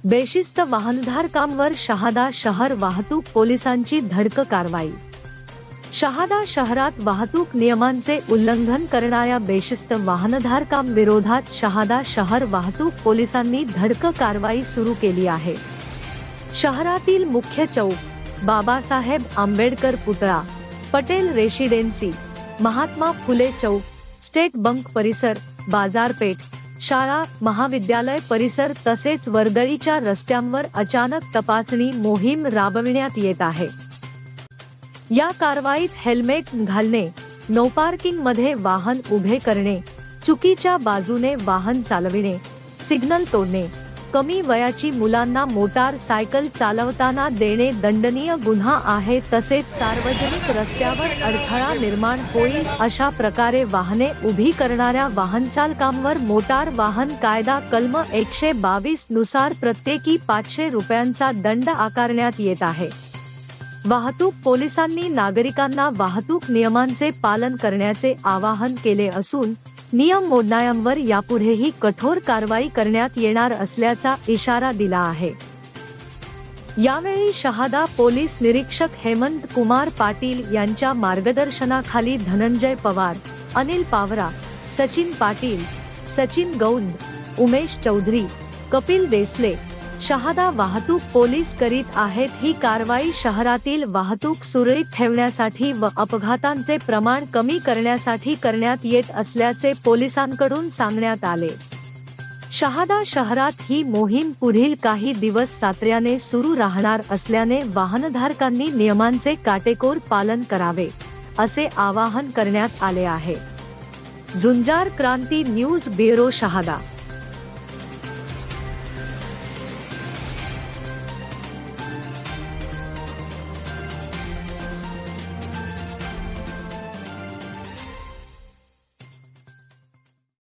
बेशिस्त वाहनधारकांवर शहादा शहर वाहतूक पोलिसांची धडक कारवाई। शहादा शहरात वाहतूक नियमांचे उल्लंघन करणाऱ्या बेशिस्त वाहनधारकांविरोधात शहादा शहर वाहतूक पोलिसांनी धडक कारवाई सुरू केली आहे। शहरातील मुख्य चौक, बाबासाहेब आंबेडकर पुतळा, पटेल रेसिडेन्सी, महात्मा फुले चौक, स्टेट बँक परिसर, बाजारपेठ, शाळा महाविद्यालय परिसर तसेच वर्दळीच्या रस्त्यांवर अचानक तपासणी मोहीम राबविण्यात येत आहे। या कारवाईत हेल्मेट घालणे, नो पार्किंग मध्ये वाहन उभे करणे, चुकीच्या बाजूने वाहन चालविणे, सिग्नल तोडणे, कमी वयाची मुलांना मोटार सायकल चालवताना देणे दंडनीय गुन्हा आहे। तसेच सार्वजनिक रस्त्यावर अडथळा निर्माण होईल अशा प्रकारे वाहने उभी करणाऱ्या वाहनचालकांवर मोटार वाहन कायदा कलम 122 नुसार प्रत्येकी 500 रुपयांचा दंड आकारण्यात येत आहे। वाहतूक पोलिसांनी नागरिकांना वाहतूक नियमांचे पालन करण्याचे आवाहन केले असून नियम मोडणाऱ्यांवर यापुढेही कठोर कारवाई करण्यात येणार असल्याचा इशारा दिला आहे। यावेळी शहादा पोलीस निरीक्षक हेमंत कुमार पाटील यांच्या मार्गदर्शनाखाली धनंजय पवार, अनिल पावरा, सचिन पाटील, सचिन गौंड, उमेश चौधरी, कपिल देसले, शहादा वाहतूक पोलीस करीत आहेत। ही कारवाई शहरातील वाहतूक सुरळीत ठेवण्यासाठी व अपघातांचे प्रमाण कमी करण्यासाठी करण्यात येत असल्याचे पोलिसांकडून सांगण्यात आले। शहादा शहरात ही मोहीम पुढील काही दिवस सातत्याने सुरू राहणार असल्याने वाहनधारकांनी नियमांचे काटेकोर पालन करावे असे आवाहन करण्यात आले आहे। झुंजार क्रांती न्यूज ब्युरो शहादा।